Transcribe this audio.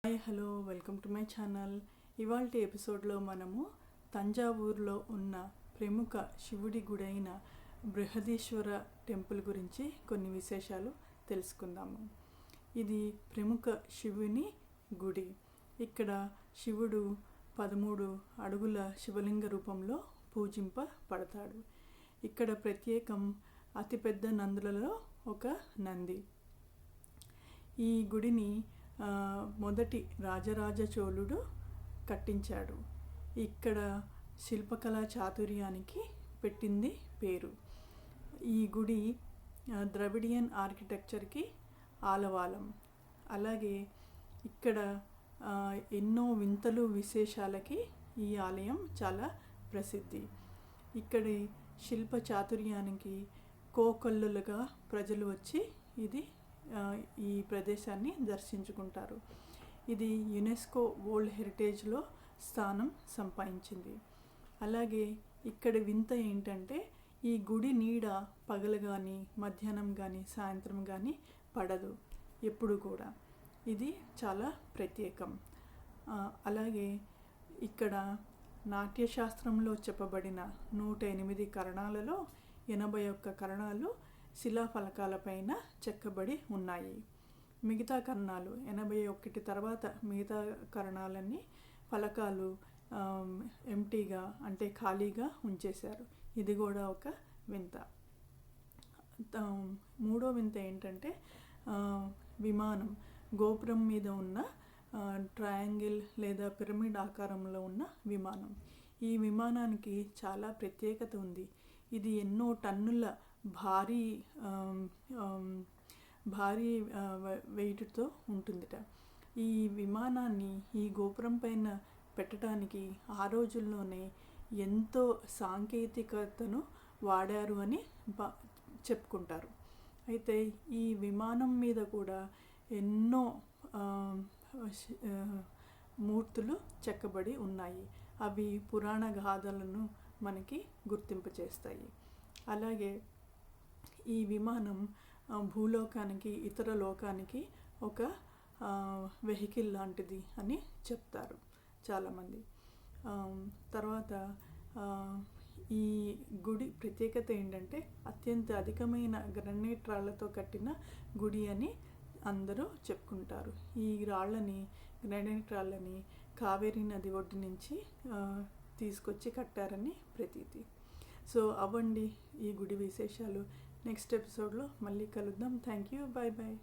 Hi hello welcome to my channel. ఇవాల్టి ఎపిసోడ్లో మనము తంజావూరులో ఉన్న ప్రముఖ శివుడి గుడైన బృహదీశ్వర టెంపుల్ గురించి కొన్ని విశేషాలు తెలుసుకుందాము. ఇది ప్రముఖ శివుని గుడి. ఇక్కడ శివుడు 13 అడుగుల శివలింగ రూపంలో పూజింపబడతాడు. ఇక్కడ ప్రత్యేకం అతిపెద్ద నందులలో ఒక నంది. ఈ గుడిని మొదటి రాజరాజ చోళుడు కట్టించాడు. ఇక్కడ శిల్పకళా చాతుర్యానికి పెట్టింది పేరు. ఈ గుడి ద్రవిడియన్ ఆర్కిటెక్చర్కి ఆలవాలం. అలాగే ఇక్కడ ఎన్నో వింతలు విశేషాలకి ఈ ఆలయం చాలా ప్రసిద్ధి. ఇక్కడి శిల్ప చాతుర్యానికి కోకొల్లులుగా ప్రజలు వచ్చి ఈ ప్రదేశాన్ని దర్శించుకుంటారు. ఇది యునెస్కో వరల్డ్ హెరిటేజ్లో స్థానం సంపాదించింది. అలాగే ఇక్కడ వింత ఏంటంటే ఈ గుడి నీడ పగలు కానీ మధ్యాహ్నం కానీ సాయంత్రం కానీ పడదు ఎప్పుడు కూడా. ఇది చాలా ప్రత్యేకం. అలాగే ఇక్కడ నాట్యశాస్త్రంలో చెప్పబడిన 108 కరణాలలో 81 కరణాలు శిలాఫలకాలపైన చెక్కబడి ఉన్నాయి. మిగతా కరణాలు 81 తర్వాత మిగతా కరణాలన్నీ ఫలకాలు ఎంటీగా అంటే ఖాళీగా ఉంచేశారు. ఇది కూడా ఒక వింత. మూడో వింత ఏంటంటే విమానం గోపురం మీద ఉన్న ట్రయాంగిల్ లేదా పిరమిడ్ ఆకారంలో ఉన్న విమానం. ఈ విమానానికి చాలా ప్రత్యేకత ఉంది. ఇది ఎన్నో టన్నుల భారీ వెయిట్తో ఉంటుందిట. ఈ విమానాన్ని ఈ గోపురం పైన పెట్టడానికి ఆ రోజుల్లోనే ఎంతో సాంకేతికతను వాడారు అని చెప్పుకుంటారు. అయితే ఈ విమానం మీద కూడా ఎన్నో మూర్తులు చెక్కబడి ఉన్నాయి. అవి పురాణ గాథలను మనకి గుర్తింపచేస్తాయి. అలాగే ఈ విమానం భూలోకానికి ఇతర లోకానికి ఒక వెహికల్ లాంటిది అని చెప్తారు చాలామంది. తర్వాత ఈ గుడి ప్రత్యేకత ఏంటంటే అత్యంత అధికమైన గ్రానైట్ రాళ్లతో కట్టిన గుడి అని అందరూ చెప్పుకుంటారు. ఈ గ్రానైట్ రాళ్ళని కావేరీ నది ఒడ్డు నుంచి తీసుకొచ్చి కట్టారని ప్రతీతి. సో అవండి ఈ గుడి విశేషాలు. నెక్స్ట్ ఎపిసోడ్లో మళ్ళీ కలుద్దాం. Thank you. Bye bye.